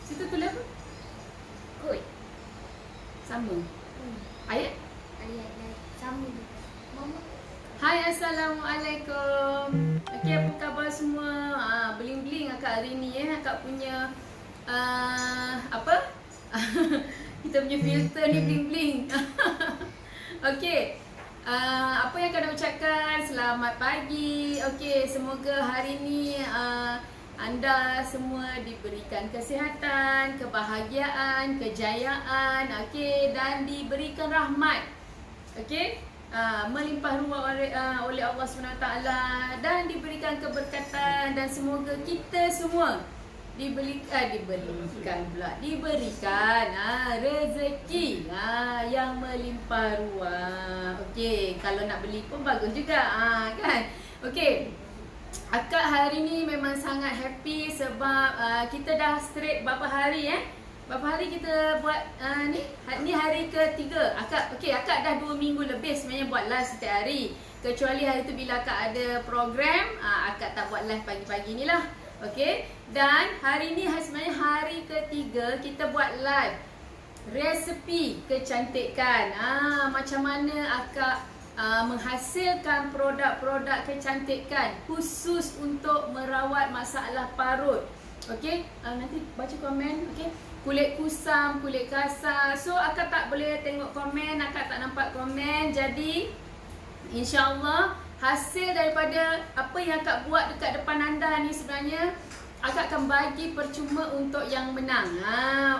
Situ tulis apa? Kod. Sama. Ayat? Ayat dan sama juga. Mama. Hai, Assalamualaikum. Okey, apa khabar semua? Beling-beling akak hari ni akak punya apa? Kita punya filter ni beling-beling. Okey. Apa yang kena ucapkan? Selamat pagi. Okey, semoga hari ni anda semua diberikan kesihatan, kebahagiaan, kejayaan, okey, dan diberikan rahmat. Okey? Melimpah ruah oleh Allah SWT dan diberikan keberkatan, dan semoga kita semua diberikan rezeki yang melimpah ruah. Okey, kalau nak beli pun bagus juga kan. Okey, akak hari ni memang sangat happy sebab kita dah straight berapa hari Berapa hari kita buat ni hari ketiga. Akak dah 2 minggu lebih sebenarnya buat live setiap hari. Kecuali hari tu bila akak ada program, akak tak buat live pagi-pagi ni lah. Okey. Dan hari ni sebenarnya hari ketiga kita buat live resepi kecantikan. Macam mana akak menghasilkan produk-produk kecantikan khusus untuk merawat masalah parut. Okey, nanti baca komen. Okey, kulit kusam, kulit kasar. So akak tak boleh tengok komen, akak tak nampak komen. Jadi insya-Allah hasil daripada apa yang akak buat dekat depan anda ni sebenarnya akak akan bagi percuma untuk yang menang.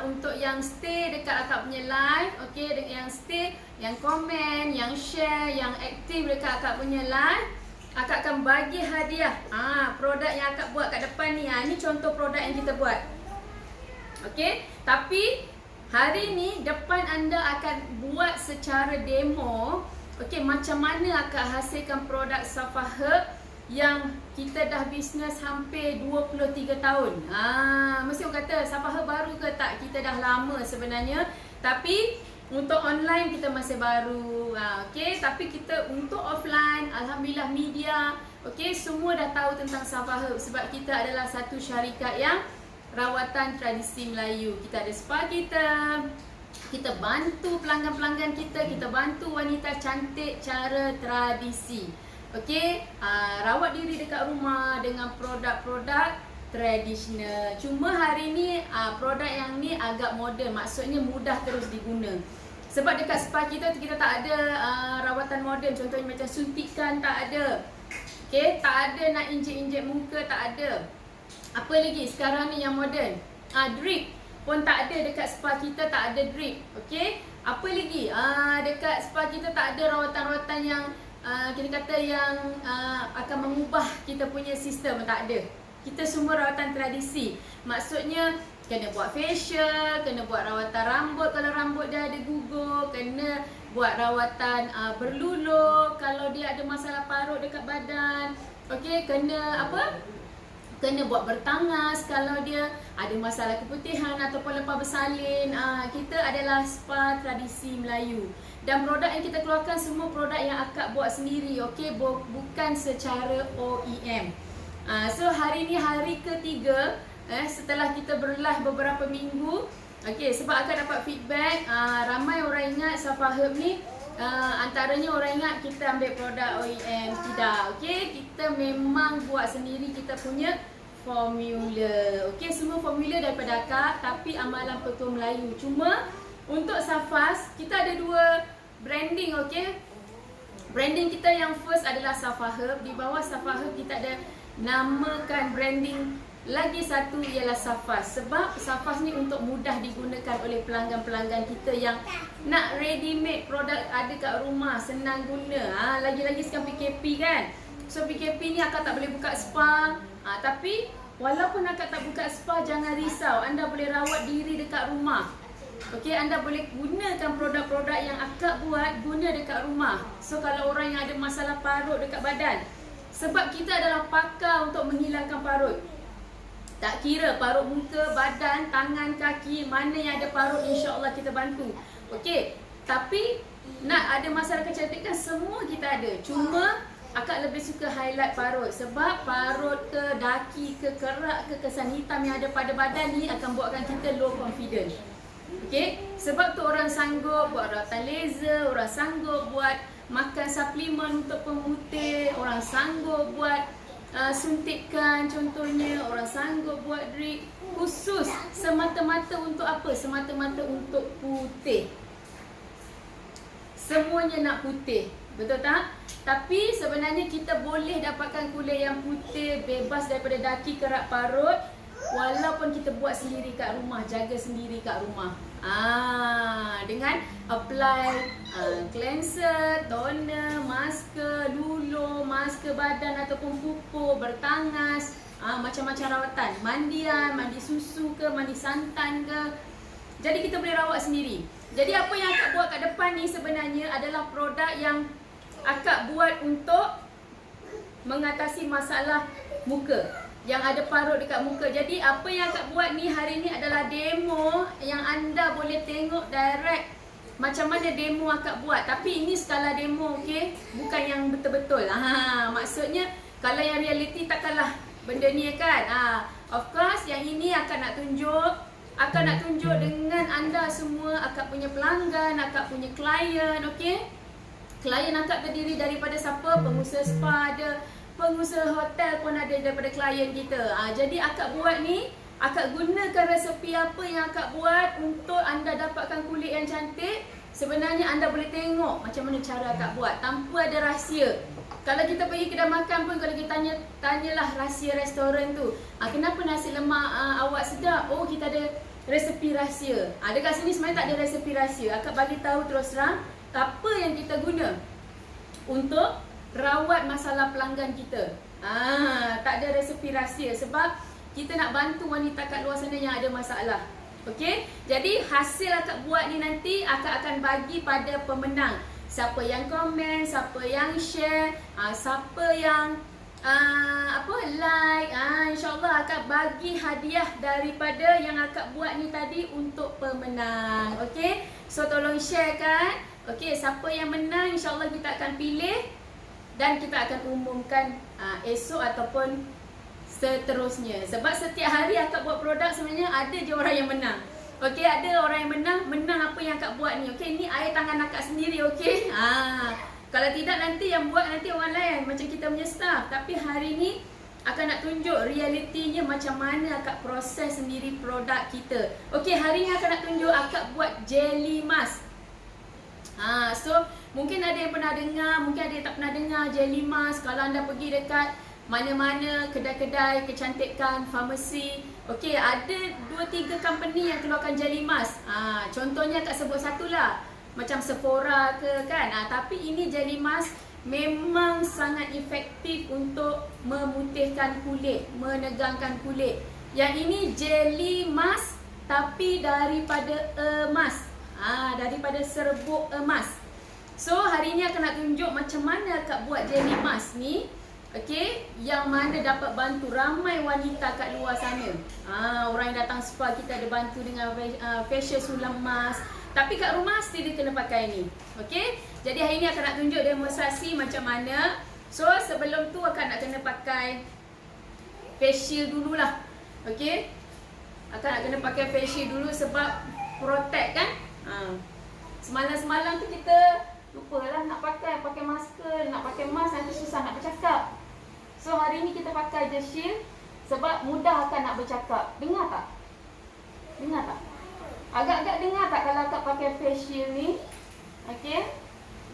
Untuk yang stay dekat akak punya live, okey, yang stay, yang komen, yang share, yang aktif dekat akak punya live, akak akan bagi hadiah. Produk yang akak buat kat depan ni. Ni contoh produk yang kita buat. Okey, tapi hari ni depan anda akan buat secara demo. Okey, macam mana akak hasilkan produk Safa Herb yang kita dah bisnes hampir 23 tahun. Mesti orang kata Safa Herb baru ke tak? Kita dah lama sebenarnya. Tapi untuk online kita masih baru. Okey, tapi kita untuk offline, alhamdulillah media, okey, semua dah tahu tentang Safa Herb sebab kita adalah satu syarikat yang rawatan tradisi Melayu. Kita ada spa kita bantu pelanggan-pelanggan kita bantu wanita cantik cara tradisi. Okey, rawat diri dekat rumah dengan produk-produk tradisional. Cuma hari ni produk yang ni agak moden, maksudnya mudah terus diguna. Sebab dekat spa kita tak ada rawatan moden, contohnya macam suntikan tak ada. Okey, tak ada nak injek-injek muka, tak ada. Apa lagi sekarang ni yang moden? Drip pun tak ada dekat spa kita, tak ada drip. Okey, apa lagi? Dekat spa kita tak ada rawatan-rawatan yang kita kata yang akan mengubah kita punya sistem, tak ada. Kita semua rawatan tradisi. Maksudnya kena buat facial, kena buat rawatan rambut kalau rambut dia ada gugur, kena buat rawatan berlulur kalau dia ada masalah parut dekat badan. Okey, kena apa? Kena buat bertangas kalau dia ada masalah keputihan ataupun lepas bersalin. Kita adalah spa tradisi Melayu. Dan produk yang kita keluarkan semua produk yang akak buat sendiri, okey, bukan secara OEM. So hari ni hari ketiga setelah kita berlive beberapa minggu. Okey, sebab akak dapat feedback ramai orang ingat Safa Herb ni antaranya orang ingat kita ambil produk OEM. Tidak, okey, kita memang buat sendiri kita punya formula. Okey, semua formula daripada akak tapi amalan petua Melayu. Cuma untuk Safas kita ada 2 branding, okey. Branding kita yang first adalah Safa Herb. Di bawah Safa Herb kita ada namakan branding lagi satu ialah Safas. Sebab Safas ni untuk mudah digunakan oleh pelanggan-pelanggan kita yang nak ready made produk ada kat rumah, senang guna. Lagi-lagi sekarang PKP kan. So PKP ni akak tak boleh buka spa. Tapi walaupun akak tak buka spa, jangan risau. Anda boleh rawat diri dekat rumah. Okey, anda boleh gunakan produk-produk yang akak buat, guna dekat rumah. So kalau orang yang ada masalah parut dekat badan, sebab kita adalah pakar untuk menghilangkan parut. Tak kira parut muka, badan, tangan, kaki, mana yang ada parut, insya-Allah kita bantu. Okey, tapi nak ada masalah kecantikan semua kita ada. Cuma akak lebih suka highlight parut. Sebab parut ke, daki ke, kerak ke, kesan hitam yang ada pada badan ni akan buatkan kita low confident. Okay, sebab tu orang sanggup buat rawatan laser, orang sanggup buat makan suplemen untuk pemutih, orang sanggup buat suntikan contohnya, orang sanggup buat drip khusus semata-mata untuk apa? Semata-mata untuk putih. Semuanya nak putih, betul tak? Tapi sebenarnya kita boleh dapatkan kulit yang putih, bebas daripada daki, kerak, parut, walaupun kita buat sendiri kat rumah, jaga sendiri kat rumah. Dengan apply cleanser, toner, masker, luluh, masker badan ataupun pupuk, bertangas, macam-macam rawatan, mandian, mandi susu ke, mandi santan ke. Jadi kita boleh rawat sendiri. Jadi apa yang akak buat kat depan ni sebenarnya adalah produk yang akak buat untuk mengatasi masalah muka yang ada parut dekat muka. Jadi apa yang akak buat ni hari ni adalah demo yang anda boleh tengok direct macam mana demo akak buat. Tapi ini skala demo, okey, bukan yang betul-betul. Maksudnya kalau yang reality takkanlah benda ni kan. Of course yang ini akak nak tunjuk dengan anda semua, akak punya pelanggan, akak punya klien, okey. Klien akak terdiri daripada siapa? Pengusaha spa ada, pengusaha hotel pun ada daripada klien kita. Jadi akak buat ni, akak gunakan resepi apa yang akak buat untuk anda dapatkan kulit yang cantik. Sebenarnya anda boleh tengok macam mana cara akak buat tanpa ada rahsia. Kalau kita pergi kedai makan pun, kalau kita tanyalah rahsia restoran tu, kenapa nasi lemak awak sedap? Oh, kita ada resepi rahsia. Dekat sini sebenarnya tak ada resepi rahsia. Akak bagi tahu terus terang apa yang kita guna untuk rawat masalah pelanggan kita. Tak ada resepi rahsia sebab kita nak bantu wanita kat luar sana yang ada masalah. Okey? Jadi hasil akak buat ni nanti akak akan bagi pada pemenang. Siapa yang komen, siapa yang share, siapa yang like, insyaAllah akak bagi hadiah daripada yang akak buat ni tadi untuk pemenang. Okey? So tolong share kan. Okey, siapa yang menang insyaAllah kita akan pilih dan kita akan umumkan esok ataupun seterusnya. Sebab setiap hari akak buat produk sebenarnya ada je orang yang menang. Okey, ada orang yang menang apa yang akak buat ni. Okey, ni air tangan akak sendiri, okey. Kalau tidak nanti yang buat nanti orang lain macam kita punya staff. Tapi hari ni akan nak tunjuk realitinya macam mana akak proses sendiri produk kita. Okey, hari ni akan nak tunjuk akak buat jelly mask. So mungkin ada yang pernah dengar, mungkin ada yang tak pernah dengar jelly mask. Kalau anda pergi dekat mana-mana kedai-kedai kecantikan, farmasi, okey, ada 2-3 company yang keluarkan jelly mask. Contohnya akak sebut satulah, macam Sephora ke kan. Tapi ini jelly mask memang sangat efektif untuk memutihkan kulit, menegangkan kulit. Yang ini jelly mask tapi daripada emas. Daripada serbuk emas. So hari ni akan nak tunjuk macam mana akak buat jelly mask ni, okey, yang mana dapat bantu ramai wanita kat luar sana. Orang yang datang spa kita ada bantu dengan facial sulam mask. Tapi kat rumah still dia kena pakai ni. Okey? Jadi hari ni akan nak tunjuk demonstrasi macam mana. So sebelum tu akan nak kena pakai facial dululah. Okey? Akan nak kena pakai facial dulu sebab protect kan? Semalam-semalam tu kita lupalah nak pakai masker, nak pakai mask nanti susah nak bercakap. So hari ni kita pakai je shield sebab mudah akan nak bercakap. Dengar tak? Dengar tak? Agak-agak dengar tak kalau akak pakai face shield ni? Okey?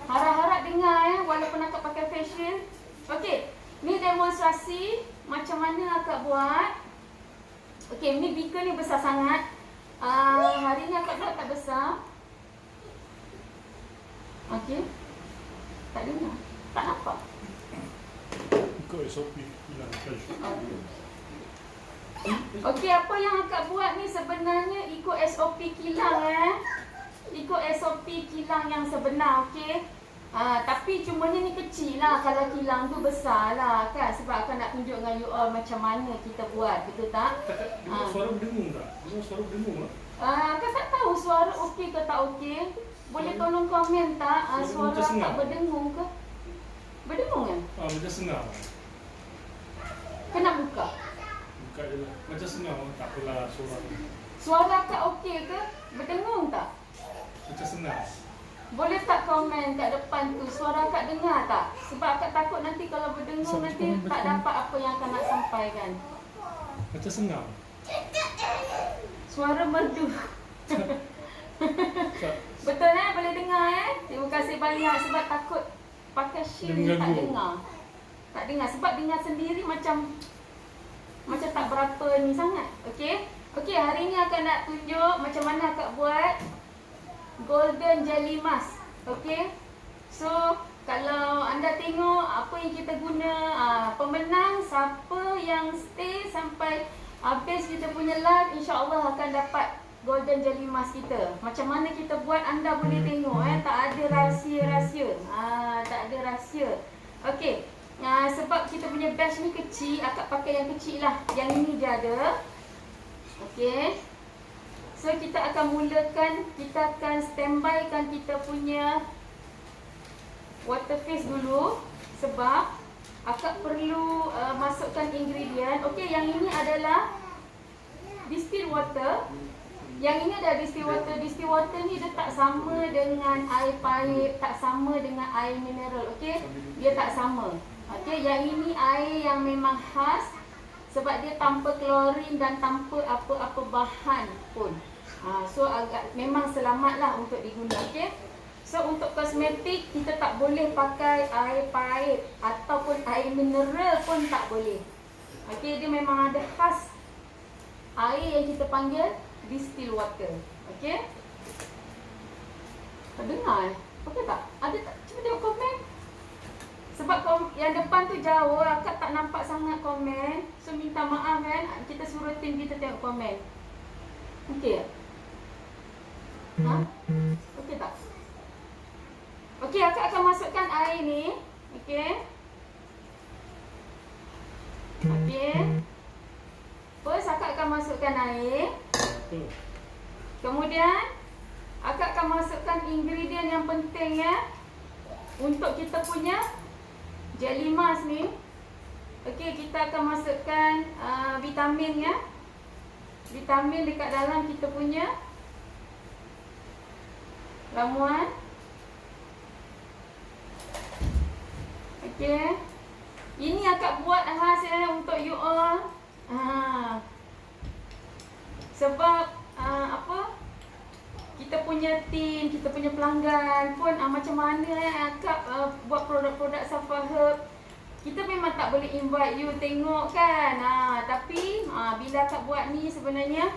Harap-harap dengar walaupun akak pakai face shield. Okey, ni demonstrasi macam mana akak buat. Okey, ni beaker ni besar sangat. Hari ni akak buat tak besar. Okey. Tak dengar. Tak nampak. Ikut SOP hilang cash. Okey, apa yang akak buat ni sebenarnya ikut SOP kilang Ikut SOP kilang yang sebenar, okey. Tapi cumanya ni kecil lah. Kalau kilang tu besar lah kan. Sebab akan nak tunjuk dengan you all macam mana kita buat. Betul tak? Dengar suara berdengung tak? Dengar suara berdengung tak? Akak tak tahu suara okey ke tak okey. Boleh tolong komen tak? Suara akak berdengung ke? Berdengung kan? Macam senang. Kena buka. Buka je lah. Macam senang. Tak apalah suara. Suara akak okey ke? Berdengung tak? Macam senang. Boleh tak komen kat depan tu, suara akak dengar tak? Sebab akak takut nanti kalau berdengung nanti tak dapat apa yang akak nak sampaikan. Macam senang. Suara merdu. Tak. Betul boleh dengar Terima kasih banyak sebab takut pakai shield ni tak dengar. Tak dengar sebab dengar sendiri macam tak berapa ni sangat. Okey. Okey, hari ni akak nak tunjuk macam mana akak buat golden jelly mask. Okey. So, kalau anda tengok apa yang kita guna, pemenang siapa yang stay sampai habis kita punya live, insya-Allah akan dapat golden jelly mask kita. Macam mana kita buat anda boleh tengok tak ada rahsia-rahsia. Tak ada rahsia. Okey. Sebab kita punya batch ni kecil, akak pakai yang kecil lah. Yang ini dia ada. Okey. So kita akan mulakan, kita akan standbykan kita punya water face dulu. Sebab akak perlu masukkan ingredient. Okey, yang ini adalah distilled water. Yang ini adalah distilled water. Distilled water ni dia tak sama dengan air paip, tak sama dengan air mineral. Okey, dia tak sama. Okey, yang ini air yang memang khas sebab dia tanpa klorin dan tanpa apa-apa bahan pun. So agak memang selamatlah untuk diguna. Okey. So untuk kosmetik kita tak boleh pakai air paip ataupun air mineral pun tak boleh. Okey, dia memang ada khas air yang kita panggil distilled water. Okey. Dengar okey tak? Ada tak? Cuba tengok komen. Sebab yang depan tu jauh, akak tak nampak sangat komen. So minta maaf kita suruh tim kita tengok komen. Okey tak? Okey tak? Okey, akak akan masukkan air ni. Okey. Okey. First akak akan masukkan air. Kemudian akak akan masukkan ingredient yang penting untuk kita punya jelly mask ni. Okey, kita akan masukkan vitamin vitamin dekat dalam kita punya ramuan. Okey. Ini akak buat khas untuk you all. Sebab kita punya team, kita punya pelanggan pun macam mana akak buat produk-produk Safa Herb. Kita memang tak boleh invite you tengok kan. Tapi bila akak buat ni sebenarnya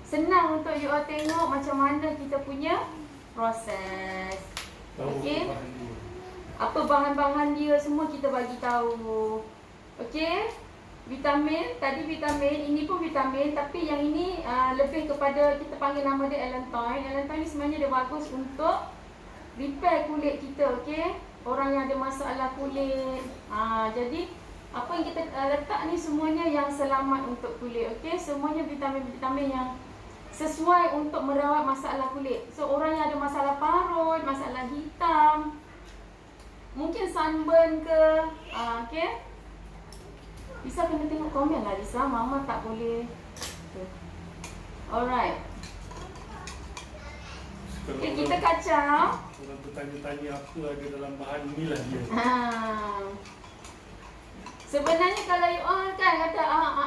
senang untuk you all tengok macam mana kita punya proses. Okey. Apa bahan-bahan dia semua kita bagi tahu. Okey. Vitamin, tadi vitamin, ini pun vitamin, tapi yang ini lebih kepada kita panggil nama dia Allantoin. Allantoin ni sebenarnya dia bagus untuk repair kulit kita, okey. Orang yang ada masalah kulit. Jadi apa yang kita letak ni semuanya yang selamat untuk kulit, okey. Semuanya vitamin-vitamin yang sesuai untuk merawat masalah kulit. So orang yang ada masalah parut, masalah hitam, mungkin sunburn ke, okey. Lisa kena tengok komen lah Lisa, Mama tak boleh. Alright. Okay, kita kacau. Orang tu tanya-tanya apa ada dalam bahan ni lah dia. Sebenarnya kalau you all kan kata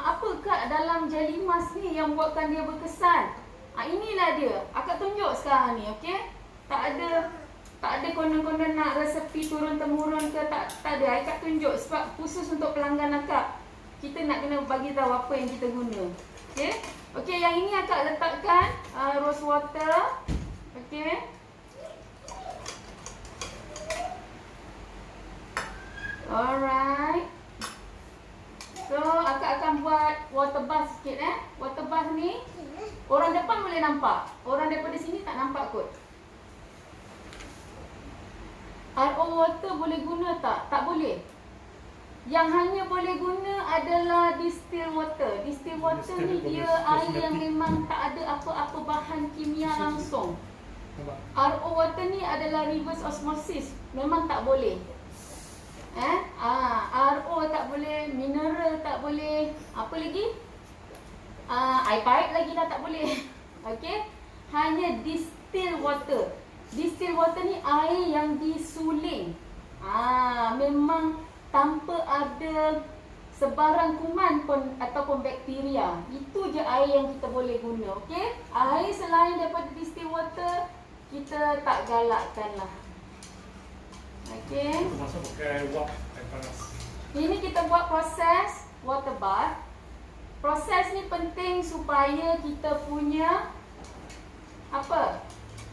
apa kat dalam jelly mask ni yang buatkan dia berkesan. Inilah dia. Akak tunjuk sekarang ni, okey? Tak ada konon-konon nak resepi turun-temurun ke, tak ada. Akak tunjuk sebab khusus untuk pelanggan akak. Kita nak kena bagi tahu apa yang kita guna. Okey. Okey, yang ini akak letakkan rose water. Okey. Alright. So, akak akan buat water bath sikit Water bath ni orang depan boleh nampak. Orang daripada sini tak nampak kot. RO water boleh guna tak? Tak boleh. Yang hanya boleh guna adalah distilled water. Distilled water ni dia air yang memang tak ada apa-apa bahan kimia langsung. RO water ni adalah reverse osmosis. Memang tak boleh. RO tak boleh, mineral tak boleh. Apa lagi? Air pipe lagi dah tak boleh. Okey. Hanya distilled water. Distilled water ni air yang disuling. Memang tanpa ada sebarang kuman pun ataupun bakteria. Itu je air yang kita boleh guna. Okey. Air selain daripada distilled water kita tak galakkan lah. Okey. Kita masuk pakai wap air panas. Ini kita buat proses water bath. Proses ni penting supaya kita punya apa?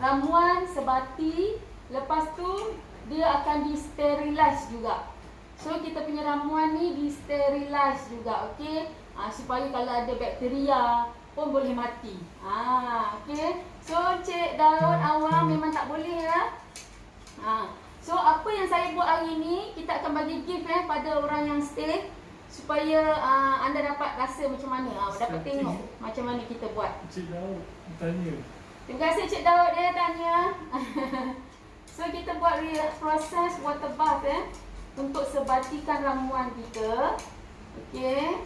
Ramuan sebati. Lepas tu dia akan di-sterilize juga. So kita punya ramuan ni di-sterilize juga, okey? Supaya kalau ada bakteria pun boleh mati. Okey. So Cik Daud awam memang tak boleh ya. So apa yang saya buat hari ni, kita akan bagi gift pada orang yang stay supaya anda dapat rasa macam mana, dapat tengok macam mana kita buat. Cik Daud tanya. Terima kasih Cik Daud tanya. So kita buat proses water bath untuk sebatikan ramuan kita. Okey.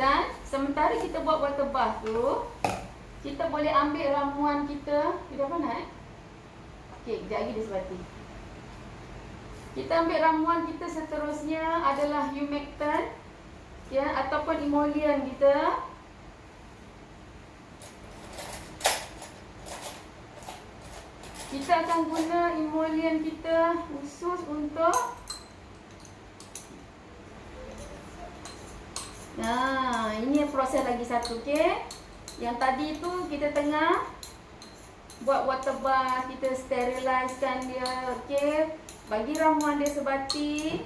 Dan sementara kita buat water bath tu, kita boleh ambil ramuan kita. Dia dah mana Okey, kejap lagi dia sebati. Kita ambil ramuan kita seterusnya adalah humectant ataupun emollient kita. Kita akan guna emollient kita khusus untuk ini proses lagi satu, okey. Yang tadi tu kita tengah buat water bath, kita sterilizekan dia, okey. Bagi ramuan dia sebati.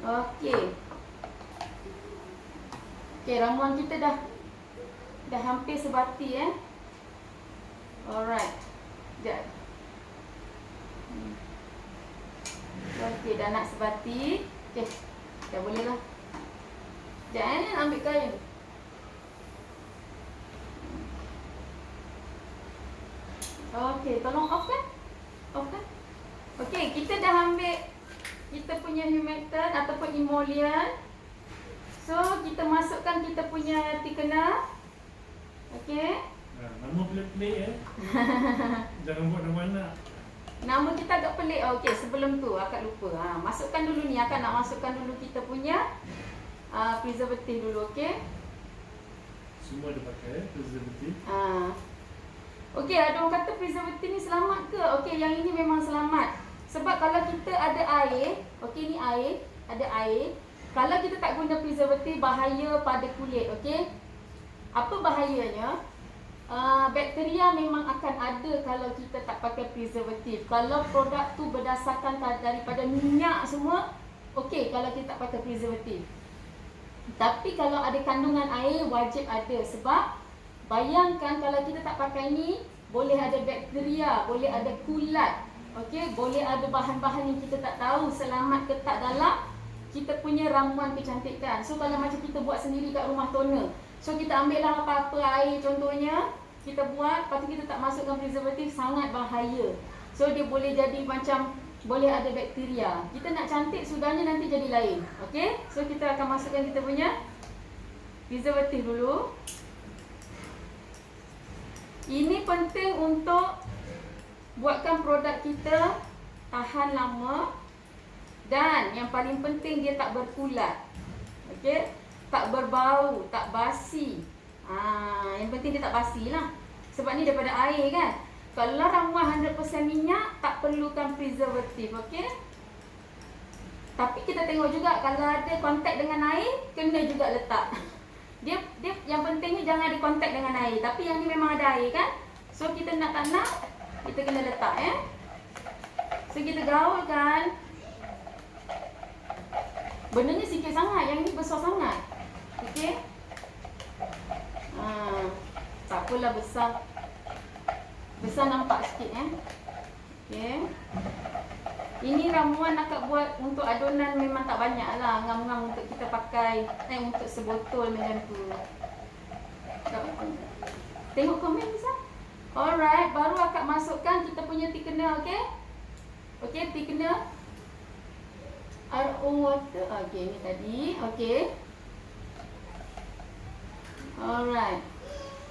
Okey. Okey, ramuan kita dah hampir sebati Alright. Sekejap. Okey, dah nak sebati. Okey, dah boleh lah. Sekejap ambil kain. Okey, tolong off kan? Off kan? Okey, kita dah ambil kita punya humectant ataupun emollient. So, kita masukkan kita punya thickener. Okey. Nama pelik-pelik Jangan buat nama anak. Nama kita agak pelik. Okey, sebelum tu akak lupa. Masukkan dulu ni. Akak nak masukkan dulu kita punya preservative dulu, okey? Semua dia pakai preservative. Okey, ada orang kata preservative ni selamat ke? Okey, yang ini memang selamat. Sebab kalau kita ada air, okey ni air, ada air. Kalau kita tak guna preservative, bahaya pada kulit, okey? Apa bahayanya? Bakteria memang akan ada kalau kita tak pakai preservative. Kalau produk tu berdasarkan daripada minyak semua, okey kalau kita tak pakai preservative. Tapi kalau ada kandungan air, wajib ada. Sebab bayangkan kalau kita tak pakai ni, boleh ada bakteria, boleh ada kulat, okey, boleh ada bahan-bahan yang kita tak tahu selamat ke tak dalam kita punya ramuan kecantikan. So kalau macam kita buat sendiri kat rumah toner, so kita ambil lah apa-apa air contohnya, kita buat, lepas tu kita tak masukkan preservative, sangat bahaya. So dia boleh jadi macam, boleh ada bakteria. Kita nak cantik sudahnya nanti jadi lain. Okey, so kita akan masukkan kita punya preservative dulu. Ini penting untuk buatkan produk kita tahan lama. Dan yang paling penting dia tak berkulat. Okey, tak berbau, tak basi. Yang penting dia tak basi lah. Sebab ni daripada air kan. Kalau ramuan 100% minyak, tak perlukan preservative, okey? Tapi kita tengok juga kalau ada kontak dengan air, kena juga letak. Dia yang pentingnya jangan ada kontak dengan air. Tapi yang ni memang ada air kan. So kita nak tak nak, kita kena letak So kita gaulkan. Benarnya sikit sangat, yang ni besar sangat. Okey? Tak apalah besar. Besar nampak sikit Okey. Ini ramuan akak buat untuk adunan memang tak banyak lah. Ngam-ngam untuk kita pakai untuk sebotol macam tu. Tengok komen Nisa. Alright, baru akak masukkan kita punya thickener, okey? Okey, thickener. RO water. Okey, ni tadi. Okey. Alright.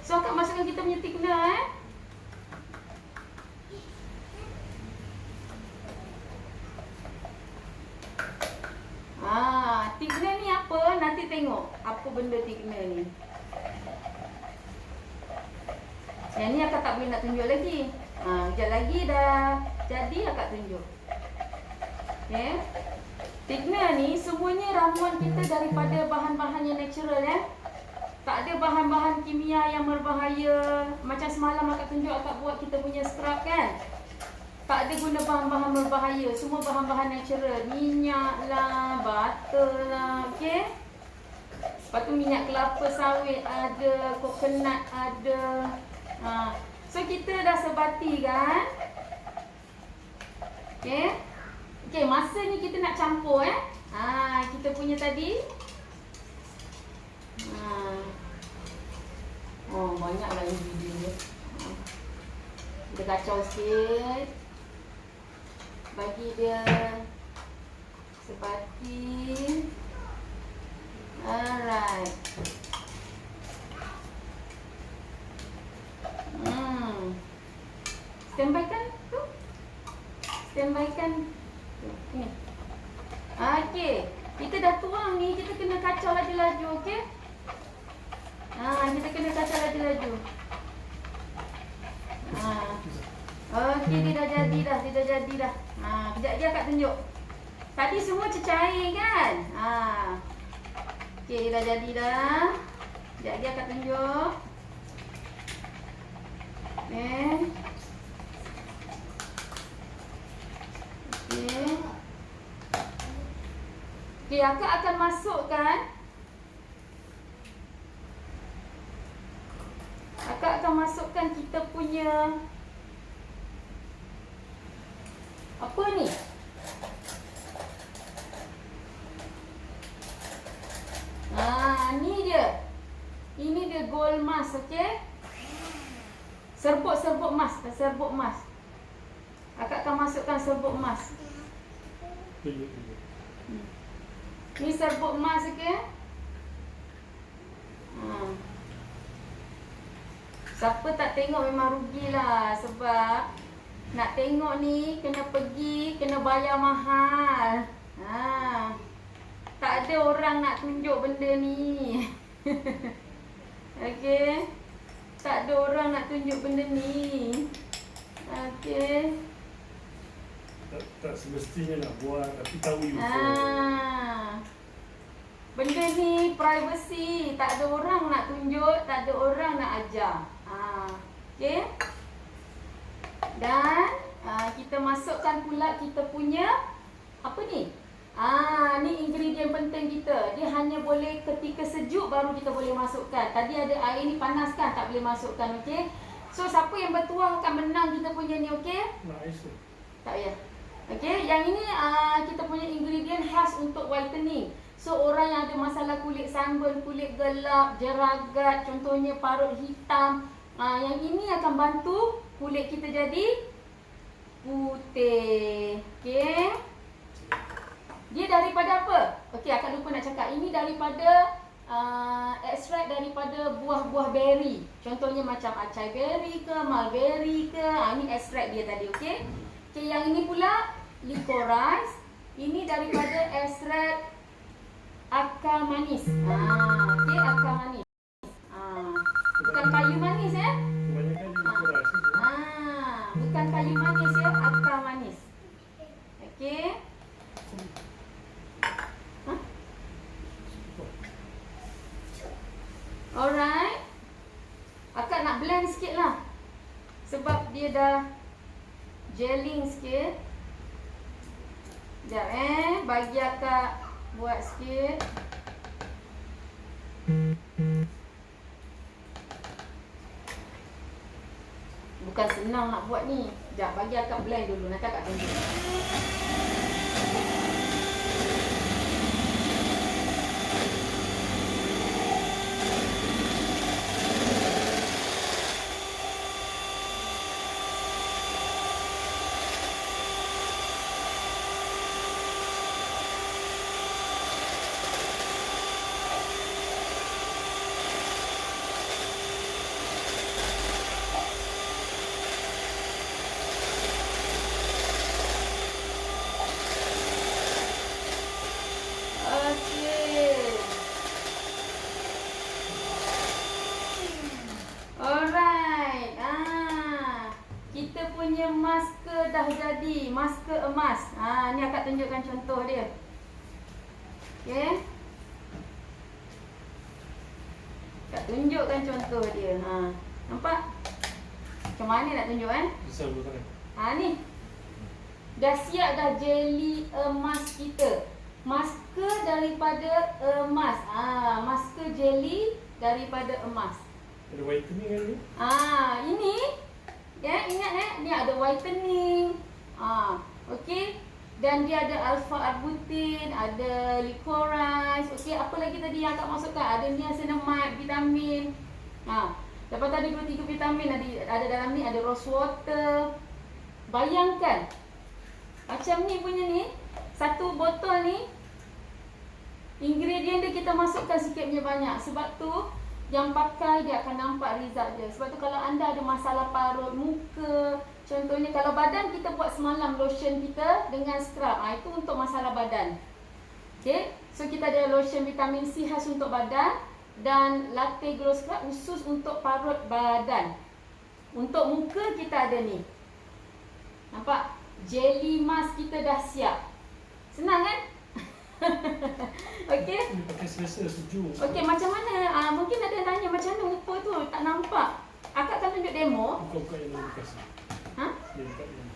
So, akak masukkan kita punya thickener thickener ni apa? Nanti tengok apa benda thickener ni. Yang ni akak tak boleh nak tunjuk lagi. Sekejap lagi dah jadi akak tunjuk. Okay. Thickener ni semuanya ramuan kita daripada bahan-bahan yang natural Tak ada bahan-bahan kimia yang berbahaya. Macam semalam akak tunjuk akak buat kita punya scrub kan. Tak ada guna bahan-bahan berbahaya. Semua bahan-bahan natural. Minyak lah, butter lah. Okay. Lepas tu minyak kelapa sawit ada, coconut ada. So kita dah sebati kan. Okay. Okay, masa ni kita nak campur kita punya tadi. Oh, banyaklah ingredient dia. Kita kacau sikit. Bagi dia sebati. Alright. Standbykan tu. Standbykan ni. Okey. Kita dah tuang ni, kita kena kacau laju-laju, okey? Kita kena kacau laju-laju. Okey, dia dah jadi dah, kejap lagi akak tunjuk. Tadi semua cecair kan? Okey, dia dah jadi dah. Kejap lagi akak tunjuk. Okey. Okey, akak akan masukkan. Akak akan masukkan kita punya apa ni? Ni dia. Ini dia gold mask, okey? Serbuk mask, serbuk mask. Akak akan masukkan serbuk mask. Ni serbuk mask, okey? Siapa tak tengok memang rugilah. Sebab nak tengok ni kena pergi, kena bayar mahal. Tak ada orang nak tunjuk benda ni. Okey. Tak ada orang nak tunjuk benda ni. Okey. Tak semestinya nak buat, tapi tahu user. Benda ni privacy. Tak ada orang nak tunjuk, tak ada orang nak ajar. Okey. Dan kita masukkan pula kita punya apa ni? Ni ingredient penting kita. Dia hanya boleh ketika sejuk baru kita boleh masukkan. Tadi ada air ni panas kan, tak boleh masukkan, okey? So siapa yang bertuah akan menang kita punya ni, okey? Nice. Tak payah. Okey, yang ini kita punya ingredient khas untuk whitening. So orang yang ada masalah kulit sunburn, kulit gelap, jeragat, contohnya parut hitam, yang ini akan bantu kulit kita jadi putih. Okey. Dia daripada apa? Okey, akak lupa nak cakap. Ini daripada ekstrak daripada buah-buah berry. Contohnya macam acai berry ke, mulberry ke. Ini ekstrak dia tadi, okey? Okey, yang ini pula licorice. Ini daripada ekstrak akar manis. Okey, akar manis. Bukan kayu manis Kebanyakan licorice. bukan kayu manis akar manis. Okey. Alright. Akak nak blend sikit lah. Sebab dia dah gelling sikit. Sekejap bagi akak buat sikit. Bukan senang nak buat ni. Sekejap bagi akak blend dulu. Nanti akak tunjuk. punya masker dah jadi, masker emas. Ni akak tunjukkan contoh dia. Okey. Akak tunjukkan contoh dia. Nampak? Macam mana nak tunjuk Besar betul kan? Ni. Dah siap dah jelly emas kita. Masker daripada emas. Masker jelly daripada emas. Ada whitening kan ni? Ini ingat ni ada whitening. Okey. Dan dia ada alpha arbutin, ada licorice. Okey, apa lagi tadi yang akak masukkan? Ada niacinamide, vitamin. Lepas tadi 2-3 vitamin ada dalam ni, ada rose water. Bayangkan. Macam ni punya ni, satu botol ni ingredient dia kita masukkan sikit punya banyak. Sebab tu yang pakai dia akan nampak result dia. Sebab tu kalau anda ada masalah parut muka, contohnya kalau badan kita buat semalam lotion kita dengan scrub, itu untuk masalah badan. Okay, so kita ada lotion vitamin C khas untuk badan dan latte glow scrub khusus untuk parut badan. Untuk muka kita ada ni. Nampak? Jelly mask kita dah siap. Senang kan? Okey. Ini pakai selesa sejuk. Okey, macam mana? Mungkin ada yang tanya macam mana rupa tu, tak nampak. Akak akan tunjuk demo. Buka yang nak buka sini. Dia buka yang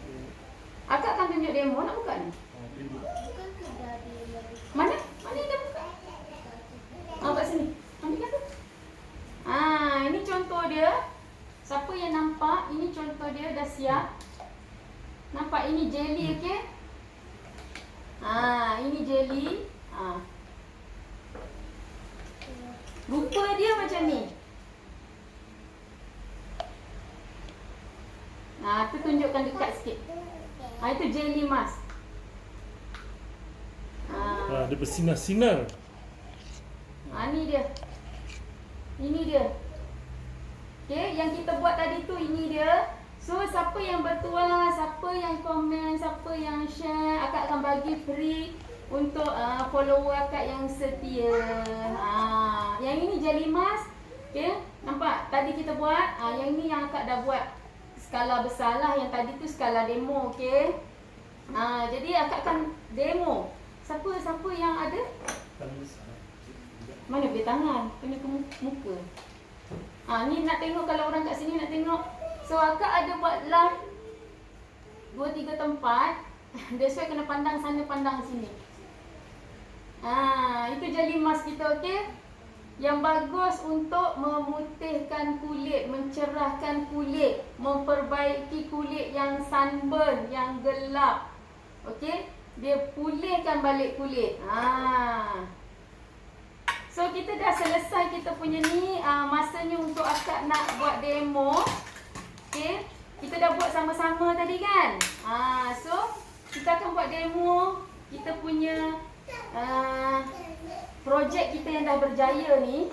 Akak akan tunjuk demo, nak buka ni. boleh buka. Bukan ke dari yang Mana? Mana yang dah buka? Kat sini. Ambil tu. Ini contoh dia. Siapa yang nampak? Ini contoh dia dah siap. Nampak ini jelly, okey? Ini jelly. Rupa dia macam ni. Tu tunjukkan dekat sikit. Itu jelly mask. Dia bersinar-sinar. Ni dia. Ini dia. Okey, yang kita buat tadi tu ini dia. So, siapa yang bertuah, siapa yang komen, siapa yang share, akak akan bagi free untuk follower akak yang setia. Yang ini jelly mask. Okey, nampak? Tadi kita buat, yang ini yang akak dah buat skala besar lah. Yang tadi tu skala demo, okey. Jadi akak akan demo. Siapa yang ada? Mana boleh tangan? Kena ke muka. Ni nak tengok kalau orang kat sini nak tengok. So akak ada buat live 2-3 tempat. That's why kena pandang sana, pandang sini. Itu jelly mask kita, okey. Yang bagus untuk memutihkan kulit, mencerahkan kulit, memperbaiki kulit yang sunburn, yang gelap. Okey, dia pulihkan balik kulit. So kita dah selesai kita punya ni, masanya untuk akak nak buat demo. Okey, kita dah buat sama-sama tadi kan? So kita akan buat demo kita punya projek kita yang dah berjaya ni.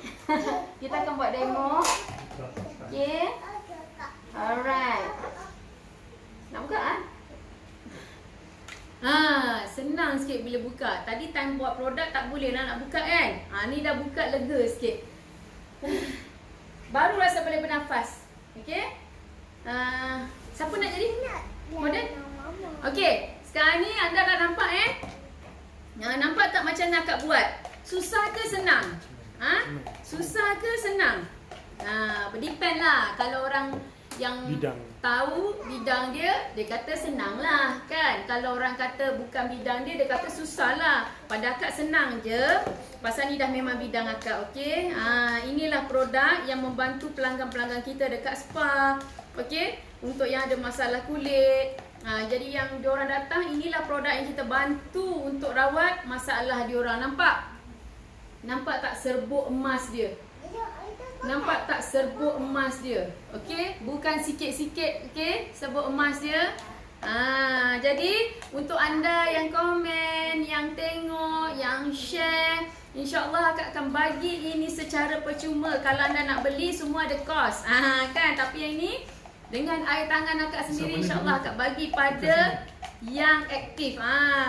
Kita akan buat demo. Okey. Alright. Nak buka senang sikit bila buka. Tadi time buat produk tak boleh lah nak buka kan? Ni dah buka lega sikit. Baru rasa boleh bernafas. Okey? Siapa nak jadi model? Okey, sekarang ni anda dah nampak nampak tak macam nak akak buat? Susah ke senang? Susah ke senang? Berdepend lah. Kalau orang yang tahu bidang dia kata senang lah kan. Kalau orang kata bukan bidang dia kata susah lah. Pada akak senang je. Pasal ni dah memang bidang akak, okey. Inilah produk yang membantu pelanggan-pelanggan kita dekat spa. Okey, untuk yang ada masalah kulit. Jadi yang diorang datang, inilah produk yang kita bantu untuk rawat masalah diorang. Nampak? Nampak tak serbuk emas dia? Nampak tak serbuk emas dia? Okey, bukan sikit-sikit, okey, serbuk emas dia. Jadi untuk anda yang komen, yang tengok, yang share, InsyaAllah akak akan bagi ini secara percuma. Kalau anda nak beli semua ada kos. Kan, tapi yang ini dengan air tangan akak sendiri, insyaAllah akak bagi pada yang aktif.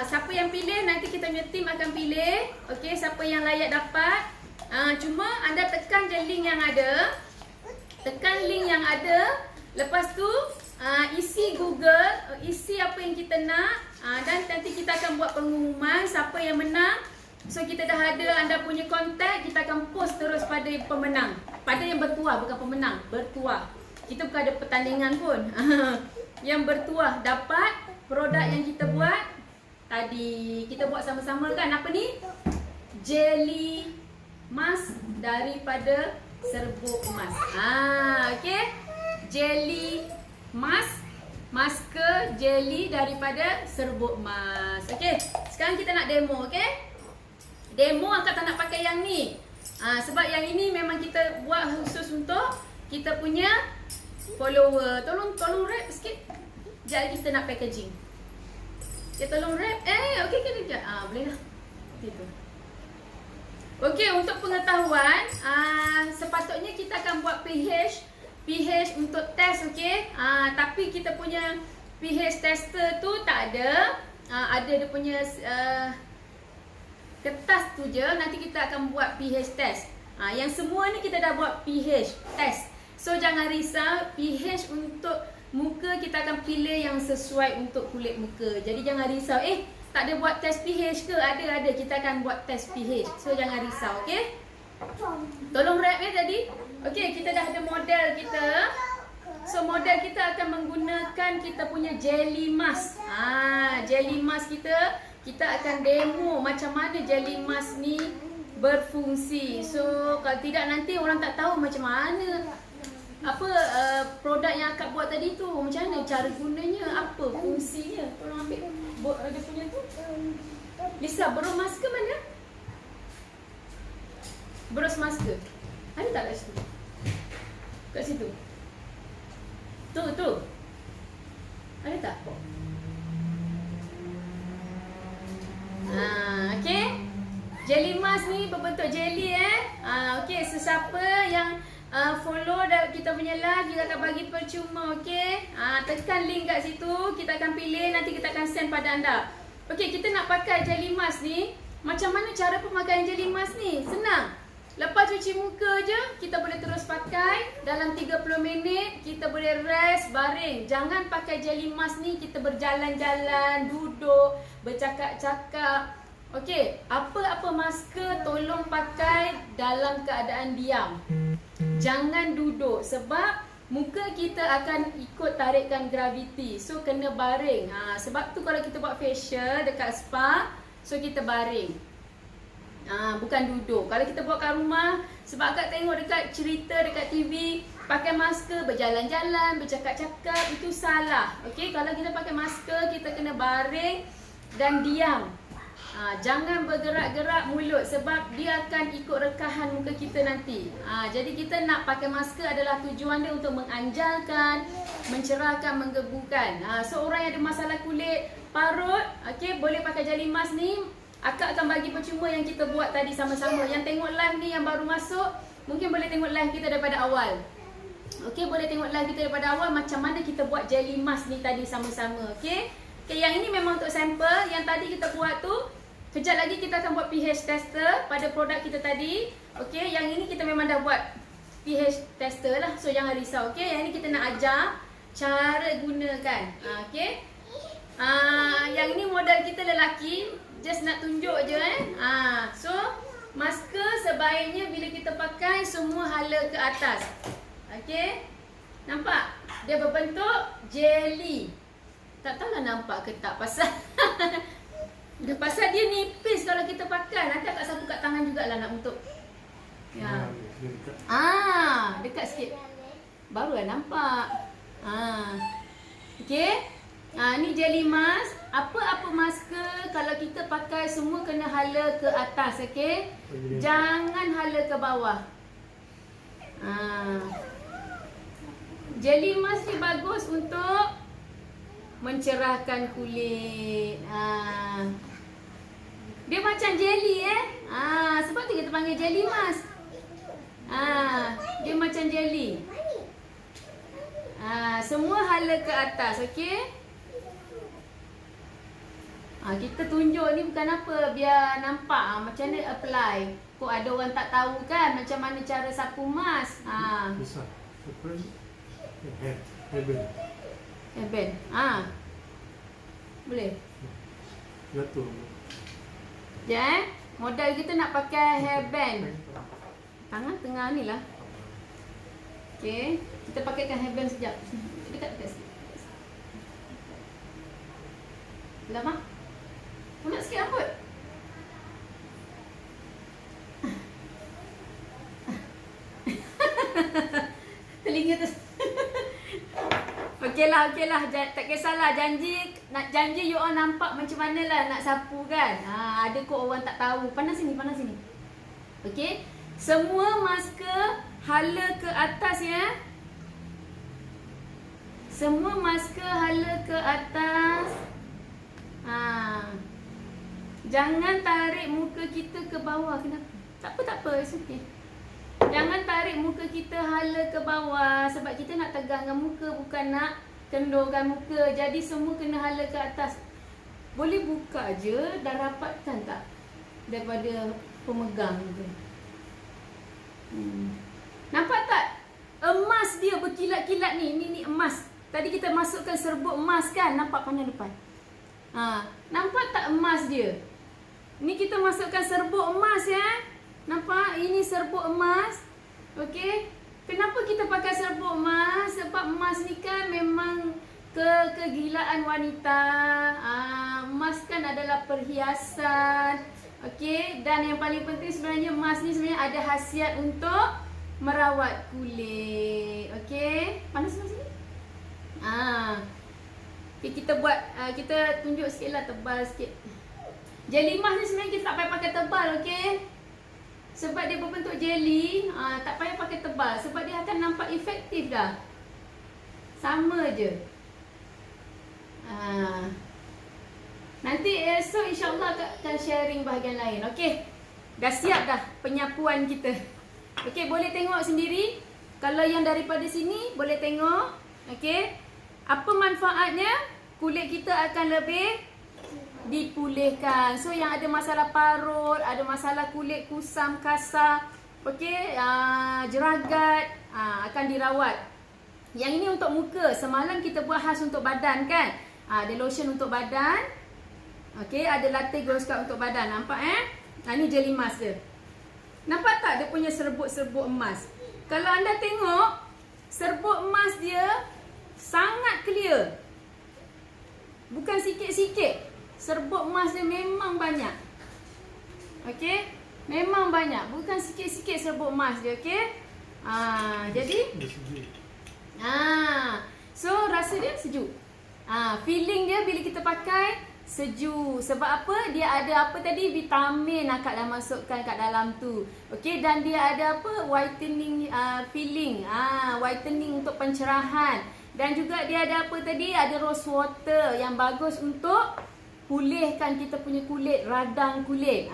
Siapa yang pilih, nanti kita punya tim akan pilih. Okey, siapa yang layak dapat. Cuma anda tekan je link yang ada. Tekan link yang ada. Lepas tu isi Google, isi apa yang kita nak, dan nanti kita akan buat pengumuman siapa yang menang. So kita dah ada anda punya kontak, kita akan post terus pada pemenang, pada yang bertuah, bukan pemenang, bertuah. Kita bukan ada pertandingan pun. Yang bertuah dapat produk yang kita buat tadi. Kita buat sama-sama kan, apa ni? Jelly mask daripada serbuk emas. Okey. Jelly mask, masker jelly daripada serbuk emas. Okey. Sekarang kita nak demo, okey? Demo Akak tak nak pakai yang ni. Sebab yang ini memang kita buat khusus untuk kita punya follower. Tolong wrap sikit. Sekejap lagi kita nak packaging. Okay, tolong wrap. Okey ke sekejap? Boleh lah. Itu. Okey, untuk pengetahuan, sepatutnya kita akan buat pH untuk test, okey? Tapi kita punya pH tester tu tak ada. Ada dia punya kertas tu je. Nanti kita akan buat pH test. Yang semua ni kita dah buat pH test. So jangan risau, pH untuk muka kita akan pilih yang sesuai untuk kulit muka. Jadi jangan risau, tak ada buat test pH ke? Ada, kita akan buat test pH. So jangan risau, okey? Tolong wrap tadi. Okey, kita dah ada model kita. So model kita akan menggunakan kita punya jelly mask. Jelly mask kita akan demo macam mana jelly mask ni berfungsi. So kalau tidak nanti orang tak tahu macam mana produk yang Akak buat tadi tu, macam mana cara gunanya, apa fungsinya. Tolong ambil dia punya tu. Lisa, bros masker mana? Bros masker ada tak kat situ? Kat situ. Tu. Ada tak? Okey. Jelly mask ni berbentuk jelly okey, sesiapa yang follow kita punya live, kita akan bagi percuma, okey? Tekan link kat situ, kita akan pilih, nanti kita akan send pada anda. Okey, kita nak pakai jelly mask ni. Macam mana cara pemakaian jelly mask ni? Senang. Lepas cuci muka je, kita boleh terus pakai. Dalam 30 minit, kita boleh rest, baring. Jangan pakai jelly mask ni, kita berjalan-jalan, duduk, bercakap-cakap. Okey, apa-apa masker tolong pakai dalam keadaan diam. Jangan duduk sebab muka kita akan ikut tarikan graviti. So kena baring. Sebab tu kalau kita buat facial dekat spa, so kita baring. Bukan duduk. Kalau kita buat kat rumah, sebab Akak tengok dekat cerita dekat TV, pakai masker, berjalan-jalan, bercakap-cakap, itu salah. Okey, kalau kita pakai masker, kita kena baring dan diam. Jangan bergerak-gerak mulut sebab dia akan ikut rekahan muka kita nanti. Jadi kita nak pakai masker adalah tujuan dia untuk menganjalkan, mencerahkan, menggebukan. So orang yang ada masalah kulit parut, okey, boleh pakai jelly mask ni. Akak akan bagi percuma yang kita buat tadi sama-sama. Yang tengok live ni yang baru masuk, mungkin boleh tengok live kita daripada awal. Okey, boleh tengok live kita daripada awal macam mana kita buat jelly mask ni tadi sama-sama, okey? Okey, yang ini memang untuk sampel. Yang tadi kita buat tu, kejap lagi kita akan buat pH tester pada produk kita tadi. Okey, yang ini kita memang dah buat pH tester lah. So jangan risau, okey? Yang ini kita nak ajar cara gunakan. Okey. Yang ini model kita lelaki. Just nak tunjuk je So masker sebaiknya bila kita pakai semua hala ke atas. Okey. Nampak? Dia berbentuk jelly. Tak tahulah nampak ke tak pasal pasal dia nipis kalau kita pakai. Nanti Akak sapu kat tangan jugalah nak untuk. Dekat sikit. Barulah nampak. Okey. Ni jelly mask. Apa-apa masker kalau kita pakai semua kena hala ke atas, okey? Jangan hala ke bawah. Jelly mask ni bagus untuk mencerahkan kulit. Dia macam jelly sebab tu kita panggil jelly mask. Dia macam jelly. Semua hala ke atas, okey? Kita tunjuk ni bukan apa, biar nampak macam mana apply. Kok ada orang tak tahu kan macam mana cara sapu mask. Hairband. Boleh. Jatuh. Ya, modal kita nak pakai hairband. Tangan tengah ni lah. Okey, kita pakaikan hairband sekejap. Dekat sikit. Lama. Nak sikit rambut. Telinga tu. Okeylah. Tak kisahlah, janji you all nampak macam mana lah nak sapu kan. Ada kok orang tak tahu. Panas sini. Okey. Semua masker hala ke atas ya. Semua masker hala ke atas. Jangan tarik muka kita ke bawah. Kenapa? Tak apa, it's okay. Jangan tarik muka kita hala ke bawah sebab kita nak tegangkan muka, bukan nak kendorkan muka. Jadi semua kena hala ke atas. Boleh buka je, dah rapatkan tak? Daripada pemegang tu. Nampak tak? Emas dia berkilat-kilat ni. Ni emas. Tadi kita masukkan serbuk emas kan? Nampak pandang depan. Nampak tak emas dia? Ni kita masukkan serbuk emas ya. Nampak? Ini serbuk emas. Okey. Kenapa kita pakai serbuk emas? Sebab emas ni kan memang kegilaan wanita. Emas kan adalah perhiasan. Okey. Dan yang paling penting sebenarnya emas ni sebenarnya ada khasiat untuk merawat kulit. Okey. Panas sini. Okay, kita buat, kita tunjuk sikit lah, tebal sikit. Jeli emas ni sebenarnya kita tak payah pakai tebal, okey? Sebab dia berbentuk jeli, tak payah pakai tebal. Sebab dia akan nampak efektif dah. Sama je. Nanti esok insyaAllah akan sharing bahagian lain, okey? Dah siap dah penyapuan kita. Okey, boleh tengok sendiri. Kalau yang daripada sini, boleh tengok. Okey? Apa manfaatnya? Kulit kita akan lebih dipulihkan. So yang ada masalah parut, ada masalah kulit kusam, kasar, okey, jeragat, akan dirawat. Yang ini untuk muka. Semalam kita buat khas untuk badan kan? Ada lotion untuk badan. Okey, ada latte glow scrub untuk badan. Nampak ni jeli emas dia. Nampak tak dia punya serbuk-serbuk emas? Kalau anda tengok, serbuk emas dia sangat clear. Bukan sikit-sikit. Serbuk emas dia memang banyak. Okey? Memang banyak. Bukan sikit-sikit serbuk emas dia, okey? Jadi so rasa dia sejuk. Feeling dia bila kita pakai sejuk. Sebab apa? Dia ada apa tadi? Vitamin akak dah masukkan kat dalam tu. Okey, dan dia ada apa? Whitening feeling. Whitening untuk pencerahan. Dan juga dia ada apa tadi? Ada rose water yang bagus untuk pulihkan kita punya kulit, radang kulit.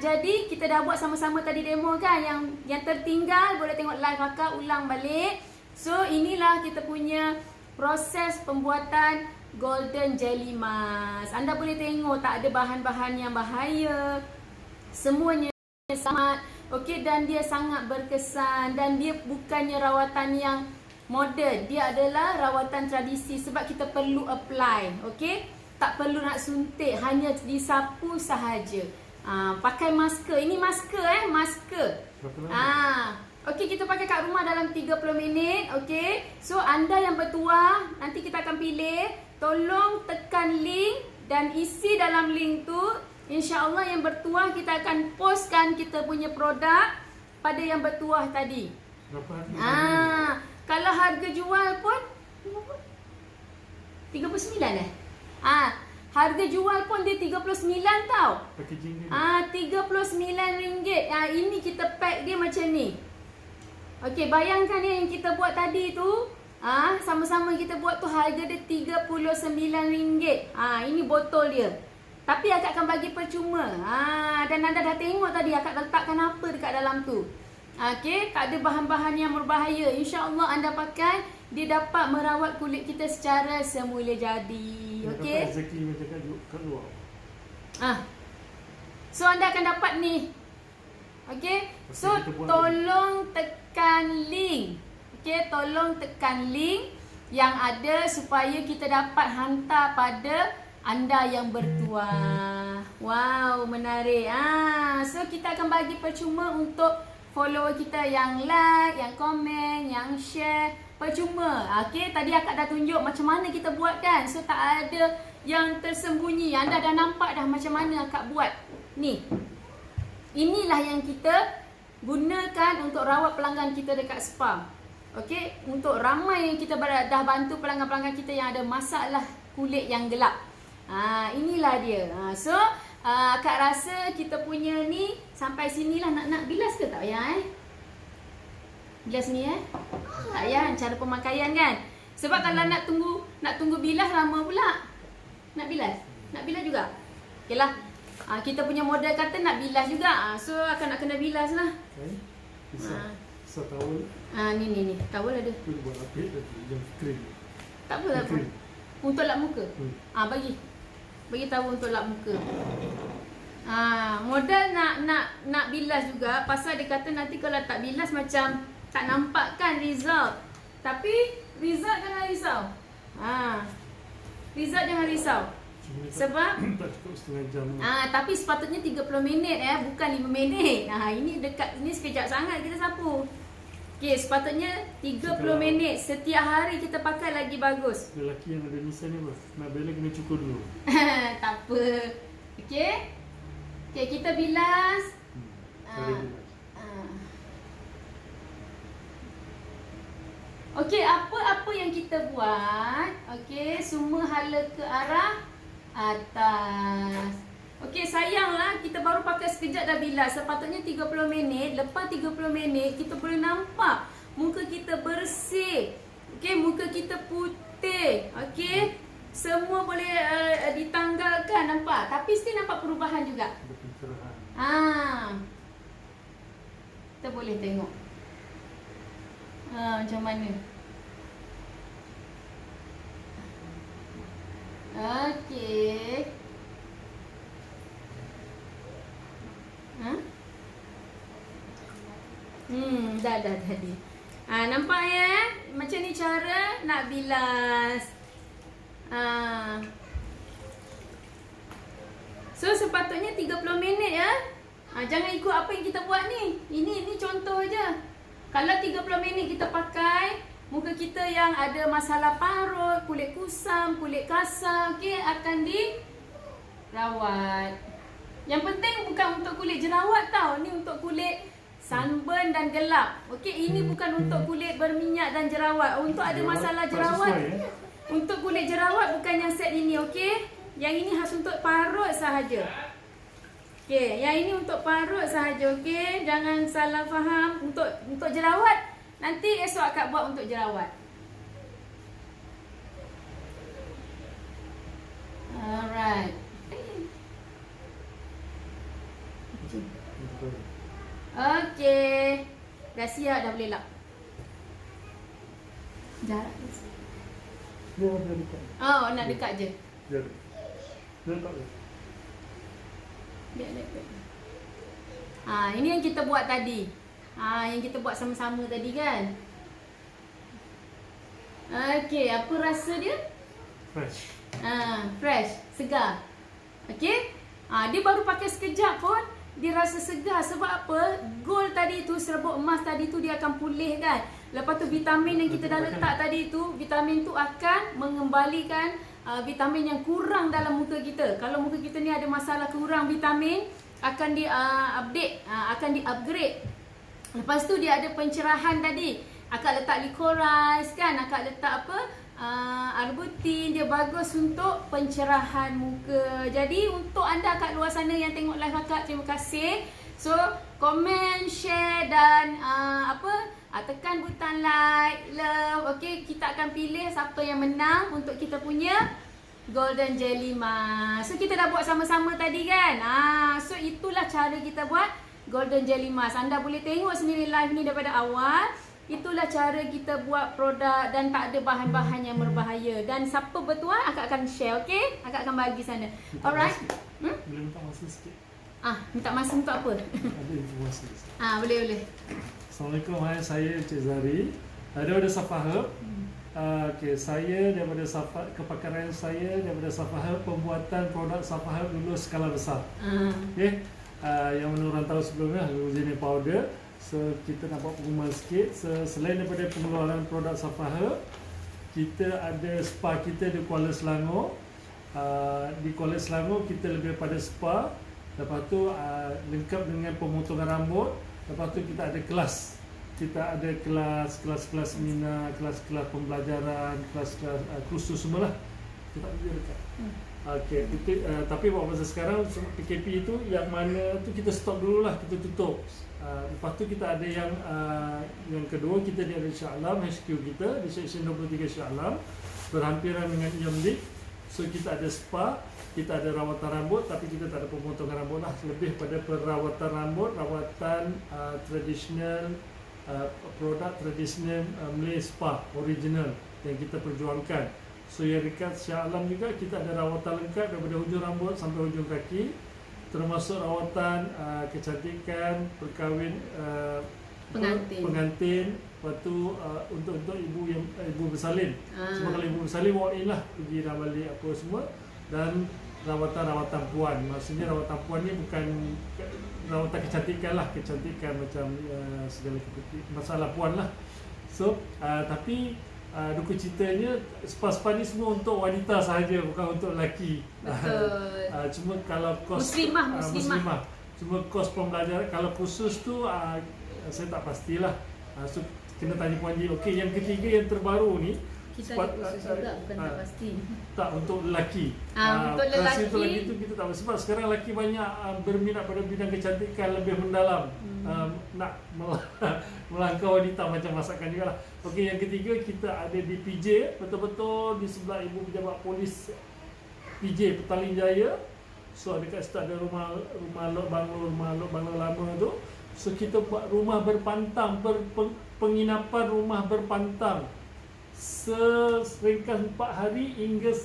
Jadi kita dah buat sama-sama tadi demo kan? Yang tertinggal boleh tengok live akak, ulang balik. So inilah kita punya proses pembuatan golden jelly mask. Anda boleh tengok tak ada bahan-bahan yang bahaya. Semuanya sama. Okey, dan dia sangat berkesan. Dan dia bukannya rawatan yang moden, dia adalah rawatan tradisi sebab kita perlu apply, okey? Tak perlu nak suntik, hanya disapu sahaja. Pakai masker. Ini masker masker. Okey, kita pakai kat rumah dalam 30 minit, okey? So anda yang bertuah, nanti kita akan pilih, tolong tekan link dan isi dalam link tu. InsyaAllah yang bertuah kita akan postkan kita punya produk pada yang bertuah tadi. Berapa harga? Kalau harga jual pun 39 harga jual pun dia 39 tau. Packaging dia RM39. Ini kita pack dia macam ni. Okey, bayangkan yang kita buat tadi tu, sama-sama kita buat tu harga dia RM39. Ini botol dia. Tapi akak akan bagi percuma. Dan anda dah tengok tadi akak letakkan apa dekat dalam tu. Okey, tak ada bahan-bahan yang berbahaya. InsyaAllah anda pakai, dia dapat merawat kulit kita secara semula jadi. Okey. Exactly macam kat luar. So anda akan dapat ni. Okey. So tolong tekan link. Okey, tolong tekan link. yang ada supaya kita dapat hantar pada anda yang bertuah. Wow, menarik. So kita akan bagi percuma untuk follower kita yang like, yang komen, yang share. Percuma. Okey, tadi akak dah tunjuk macam mana kita buat kan. So tak ada yang tersembunyi. Anda dah nampak dah macam mana akak buat. Ni. Inilah yang kita gunakan untuk rawat pelanggan kita dekat spa. Okey, untuk ramai yang kita dah bantu pelanggan-pelanggan kita yang ada masalah kulit yang gelap. Inilah dia. So, akak rasa kita punya ni sampai sinilah. Nak bilas ke tak payah bilas ni tak payah, cara pemakaian kan. Sebab kalau nak tunggu bilas lama pula. Nak bilas juga. Okeylah. Kita punya model kata nak bilas juga. So akan nak kena bilas lah. Bisa towel. Ni towel ada. Tu buat apik yang krim. Tak apa. Untuk lap muka. Bagi tahu untuk lap muka. Model nak bilas juga. Pasal dia kata nanti kalau tak bilas macam tak nampak kan result. Tapi result jangan risau. Result jangan risau. Sebab tak cukup setengah jam. Tapi sepatutnya 30 minit bukan 5 minit. Ini dekat ni sekejap sangat kita sapu. Okey, sepatutnya 30 minit. Setiap hari kita pakai lagi bagus. Lelaki yang ada nisan ni apa? Nak bela kena cukur dulu. Tak apa. Okey. Okey, kita bilas. Cara bilas. Okey, apa-apa yang kita buat, okey, semua hala ke arah atas. Okey, sayanglah kita baru pakai sekejap dah bilas. Sepatutnya 30 minit. Lepas 30 minit kita boleh nampak muka kita bersih. Okey, muka kita putih. Okey, semua boleh ditanggalkan, nampak. Tapi still nampak perubahan juga. Kita boleh tengok macam mana. Okey. Dah tadi. Nampak ya? Macam ni cara nak bilas. So sepatutnya 30 minit ya. Jangan ikut apa yang kita buat ni. Ini contoh aja. Kalau 30 minit kita pakai, muka kita yang ada masalah parut, kulit kusam, kulit kasar, okey, akan dirawat. Yang penting bukan untuk kulit jerawat tau. Ni untuk kulit sunburn dan gelap. Okey, ini bukan untuk kulit berminyak dan jerawat. Untuk ada masalah jerawat. Untuk kulit jerawat bukan yang set ini, okey. Yang ini khas untuk parut sahaja. Okey, yang ini untuk parut sahaja, okey. Jangan salah faham. Untuk jerawat, nanti esok akak buat untuk jerawat. Alright. Okey. Dah siap, dah boleh lap. Jarak Dia ada dekat. nak dekat je. Dia tak ada. Biar dekat. Ini yang kita buat tadi. Yang kita buat sama-sama tadi kan. Okey, apa rasa dia? Fresh. Fresh, segar. Okey? Dia baru pakai sekejap pun dia rasa segar. Sebab apa? Gold tadi tu, serbuk emas tadi tu dia akan pulih kan. Lepas tu vitamin yang kita dah letak tadi tu, vitamin tu akan mengembalikan vitamin yang kurang dalam muka kita. Kalau muka kita ni ada masalah kurang vitamin, akan di-update, akan di-upgrade. Lepas tu dia ada pencerahan tadi. Akak letak licorice kan, akak letak apa? Arbutin, dia bagus untuk pencerahan muka. Jadi untuk anda kat luar sana yang tengok live akak, terima kasih. So, komen, share dan tekan butang like, love. Okey, kita akan pilih siapa yang menang untuk kita punya Golden Jelly Mask. So, kita dah buat sama-sama tadi kan. So, itulah cara kita buat Golden Jelly Mask. Anda boleh tengok sendiri live ni daripada awal. Itulah cara kita buat produk dan tak ada bahan-bahan yang berbahaya. Dan siapa bertuah, akak akan share, okey? Akak akan bagi sana. Alright? Boleh minta masa sikit? Minta masa untuk apa? Ada informasi. Boleh. Assalamualaikum, saya Encik Zari. Daripada Safa Herb. Okay, saya daripada Safa, kepakaran saya daripada Safa Herb, pembuatan produk Safa Herb dulu skala besar. Okay, yang mana orang tahu sebelumnya hallucinate powder. So kita nak buat pengumuman sikit. So, selain daripada pengeluaran produk Safa Herb, kita ada spa kita di Kuala Selangor. Di Kuala Selangor kita lebih pada spa. Lepas tu lengkap dengan pemotongan rambut. Lepas tu kita ada kelas. Kita ada kelas seminar, kelas-kelas pembelajaran, kelas-kelas kursus semualah. Kita tak boleh dekat. Okey, tapi buat masa sekarang PKP itu yang mana tu kita stop dululah, kita tutup. Lepas tu kita ada yang kedua, kita di Shah Alam, HQ kita di Seksyen 23 Shah Alam, berhampiran dengan IAMDIK. So kita ada spa, kita ada rawatan rambut, tapi kita tak ada pemotongan rambut lah. Lebih pada perawatan rambut, rawatan tradisional, produk tradisional Malay Spa original yang kita perjuangkan. So yang dekat Shah Alam juga kita ada rawatan lengkap daripada hujung rambut sampai hujung kaki, termasuk rawatan kecantikan, perkahwin, pengantin. Lepas tu untuk ibu bersalin. Semua kalau ibu bersalin walk in lah, pergi dah balik apa semua. Dan rawatan puan, maksudnya rawatan puan ni bukan rawatan kecantikan lah, kecantikan macam segala masalah puan lah. So tapi duka citanya spa-spa ni semua untuk wanita sahaja, bukan untuk lelaki. Betul. Cuma kalau kos muslimah. Cuma kos pembelajaran, kalau khusus tu saya tak pastilah. So kena tanya Puan Ji. Okey, yang ketiga yang terbaru ni kita ada khusus juga, bukan tak pasti. Tak, untuk lelaki. Untuk lelaki itu kita tak sebab sekarang lelaki banyak berminat pada bidang kecantikan lebih mendalam. Nak melangkau wanita macam masakan juga lah. Okey, yang ketiga kita ada di PJ, betul-betul di sebelah Ibu Pejabat Polis PJ Petaling Jaya. So dekat situ ada rumah banglo lama tu. So kita buat rumah berpantang, penginapan rumah berpantang seringkas 4 hari hingga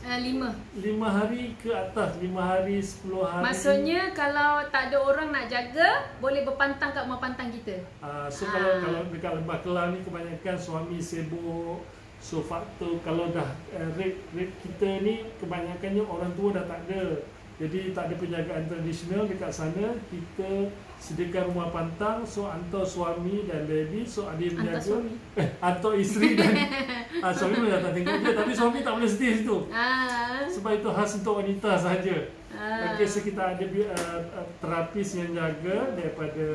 5 hari ke atas, 5 hari, 10 hari. Maksudnya kalau tak ada orang nak jaga, boleh berpantang kat rumah pantang kita. So kalau dekat Lembah Kelang ni kebanyakan suami sibuk. So faktor kalau dah rate kita ni kebanyakannya orang tua dah tak ada. Jadi tak ada penjagaan tradisional dekat sana. Kita sediakan rumah pantang, so hantar suami dan baby, so ada yang menjaga. Hantar isteri dan suami pun datang tengok je, tapi suami tak boleh stay situ. Sebab itu khas untuk wanita sahaja. Okey, so kita ada terapis yang jaga daripada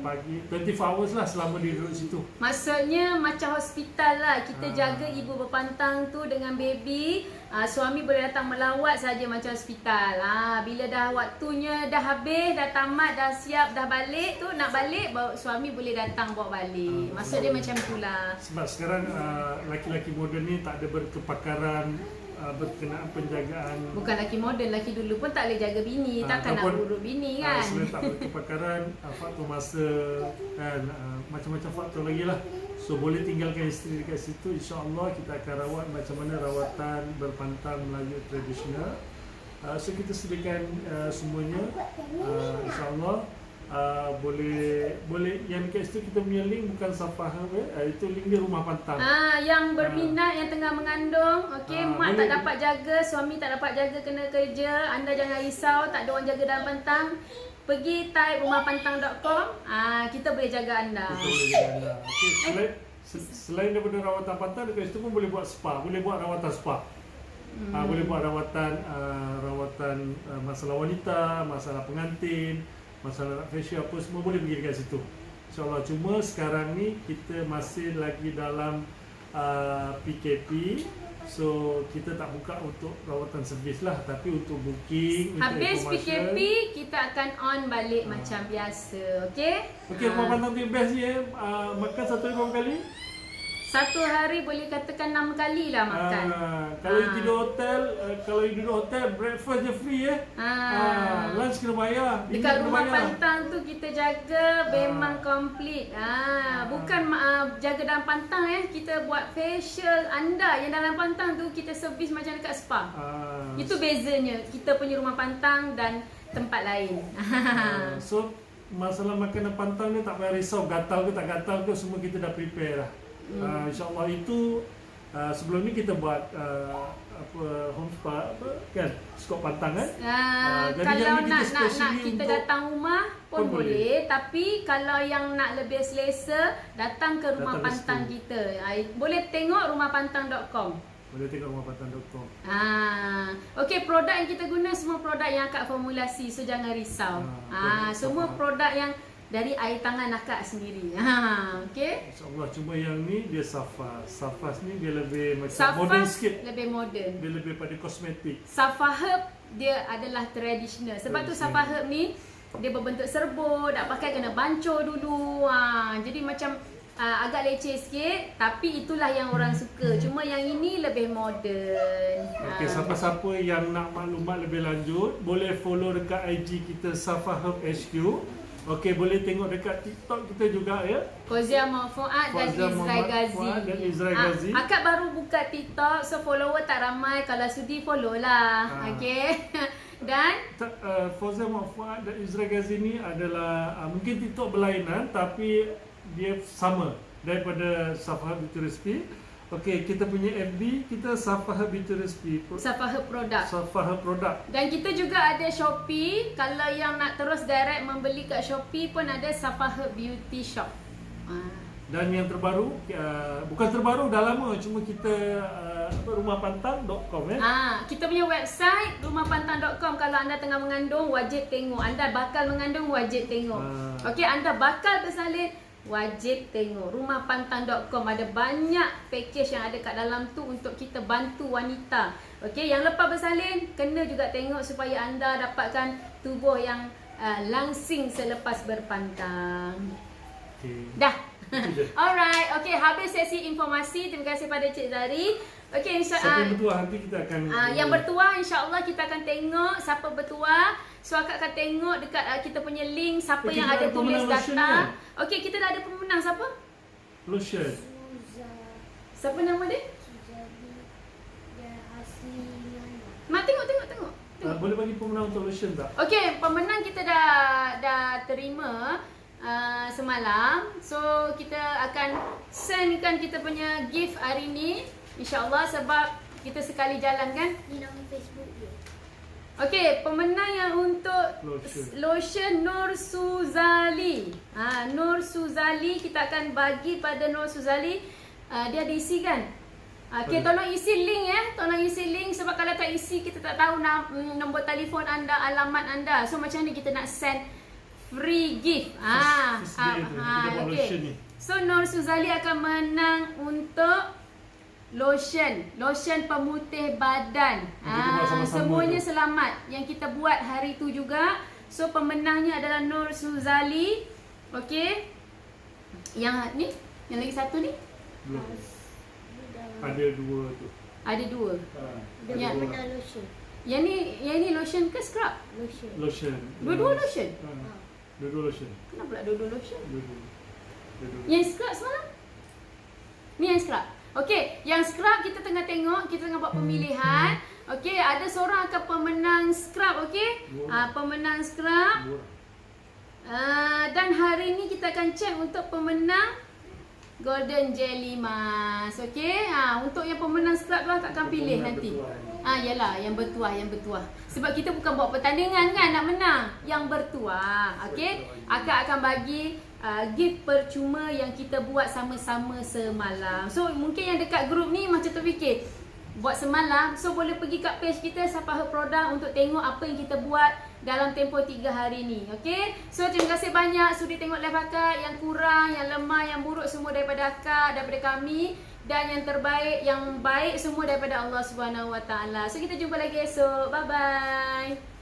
pagi 24 hours lah selama dia duduk situ. Maksudnya macam hospital lah, kita jaga ibu berpantang tu dengan baby. Suami boleh datang melawat saja macam hospital. Bila dah waktunya dah habis, dah tamat, dah siap, dah balik tu, nak balik, suami boleh datang bawa balik. Maksud dia macam tu lah. Sebab sekarang laki-laki moden ni tak ada berkepakaran berkenaan penjagaan. Bukan laki moden, laki dulu pun tak boleh jaga bini, takkan nak urut bini kan. Sebenarnya tak berkepakaran, faktor masa kan, macam-macam faktor lagi lah. So boleh tinggalkan isteri dekat situ, insya-Allah kita akan rawat macam mana rawatan berpantang Melayu tradisional. So kita sediakan semuanya, insya-Allah. Boleh yang dekat situ kita punya link bukan Safa Herb, itu link dia rumah pantang. Yang berminat yang tengah mengandung, okey, mak boleh, tak dapat jaga, suami tak dapat jaga kena kerja, anda jangan risau, tak ada orang jaga dalam pantang. Pergi type rumahpantang.com, kita boleh jaga anda. Kita boleh jaga anda. Okay, selain daripada rawatan pantang, dekat situ pun boleh buat spa, boleh buat rawatan spa. Boleh buat rawatan masalah wanita, masalah pengantin, masalah nak facial apa semua boleh pergi dekat situ. InsyaAllah. Cuma sekarang ni kita masih lagi dalam PKP. So kita tak buka untuk rawatan servis lah, tapi untuk booking, habis untuk PKP kita akan on balik macam biasa. Okey? Okey, rumah pantang tu best je. Makan satu hari berapa kali? Satu hari boleh katakan 6 kali lah makan. Kalau you tidur hotel, breakfast je free lunch kena bayar. Dekat rumah pantang tu kita jaga memang komplit. Bukan jaga dalam pantang kita buat facial anda yang dalam pantang tu kita servis macam dekat spa. Itu bezanya kita punya rumah pantang dan tempat lain. So masalah makanan pantang ni tak payah risau gatal ke tak gatal ke, semua kita dah prepare lah. InsyaAllah itu sebelum ni kita buat home spa kan, skop pantang kan. Jadi Kalau yang ni nak specially kita untuk datang rumah pun pun boleh. Tapi kalau yang nak lebih selesa, datang ke rumah Datang ke pantang situ. kita. Boleh tengok rumahpantang.com. boleh tengok rumahpantang.com. Okey, produk yang kita guna semua produk yang akak formulasi, so jangan risau. Produk Semua Safa. produk yang dari air tangan akak sendiri. Okey. InsyaAllah, cuma yang ni dia Safa. Safa ni dia lebih macam Safa modern sikit. lebih moden. Dia lebih pada kosmetik. Safa herb dia adalah traditional. Sebab tu Safa herb ni dia berbentuk serbuk, nak pakai kena bancur dulu. Jadi macam agak leceh sikit, tapi itulah yang orang suka. Cuma yang ini lebih moden. Okey, siapa-siapa yang nak maklumat lebih lanjut, boleh follow dekat IG kita Safa Herb HQ. Okey, boleh tengok dekat TikTok kita juga ya. Fauzia Fuad dan Fauzia Izrai Muhammad Ghazi. Fuad dan Izrai Ghazi. Akak baru buka TikTok, so follower tak ramai. Kalau sudi follow lah. Okey. Dan Fauzia Muhammad Fuad dan Izrai Ghazi ni adalah mungkin TikTok berlainan tapi dia sama daripada Safa Herb Beauty Recipe. Okey, kita punya FB kita Safa Herb Beauty Recipe. Safa herb product. Safa Herb product. Dan kita juga ada Shopee. Kalau yang nak terus direct membeli kat Shopee pun ada Safa Herb Beauty Shop. Dan yang terbaru, bukan terbaru, dah lama, cuma kita rumahpantang.com ya. Kita punya website rumahpantang.com. Kalau anda tengah mengandung, wajib tengok. Anda bakal mengandung, wajib tengok. Okey, anda bakal bersalin, wajib tengok. Rumahpantang.com. Ada banyak package yang ada kat dalam tu untuk kita bantu wanita. Okey, yang lepas bersalin kena juga tengok supaya anda dapatkan tubuh yang langsing selepas berpantang. Okay. Dah. Alright, okey, habis sesi informasi. Terima kasih pada Cik Zari. Okey, Siapa yang bertuah nanti kita akan yang bertuah insya-Allah kita akan tengok siapa bertuah. So akak akan tengok dekat kita punya link siapa yang ada tulis data. Okey, kita dah ada pemenang siapa? lotion. Siapa nama dia? Dia asli mana? Mak tengok. Boleh bagi pemenang untuk lotion tak? Okey, pemenang kita dah terima semalam. So kita akan sendkan kita punya gift hari ni insya-Allah sebab kita sekali jalan kan. Ni nama Facebook dia. Okey, pemenang yang untuk lotion Nur Suzali. Nur Suzali, kita akan bagi pada Nur Suzali. Dia ada isi kan? Okey, tolong isi link ya. Tolong isi link sebab kalau tak isi kita tak tahu nombor telefon anda, alamat anda. So macam ni kita nak send free gift. Okey. So Nur Suzali akan menang untuk lotion pemutih badan. Semuanya selamat yang kita buat hari tu juga. So pemenangnya adalah Nur Suzali. Okey. Yang ni, yang lagi satu ni? Belum. Ada dua tu. Ada dua. Dia menang lotion. Yang ni lotion ke scrub? Lotion. Dua-dua lotion. Dua-dua lotion. Kenapa pula dua-dua lotion? Dua-dua. Yang scrub semalam? Ni yang scrub. Okey, yang scrub kita tengah tengok, kita tengah buat pemilihan. Okey, ada seorang akan pemenang scrub, okey? Pemenang scrub. Dan hari ni kita akan check untuk pemenang Golden Jelly Mask. Okey, untuk yang pemenang scrub tu akak akan pilih nanti. Yalah, yang bertuah. Sebab kita bukan buat pertandingan kan nak menang. Yang bertuah. Okey, akak akan bagi gift percuma yang kita buat sama-sama semalam. So mungkin yang dekat grup ni macam terfikir buat semalam, so boleh pergi kat page kita Safa Herb Product untuk tengok apa yang kita buat dalam tempoh 3 hari ni. Okay, so terima kasih banyak sudi tengok live akak. Yang kurang, yang lemah, yang buruk semua daripada akak, daripada kami. Dan yang terbaik, yang baik semua daripada Allah Subhanahu Wa Taala. So kita jumpa lagi esok. Bye bye.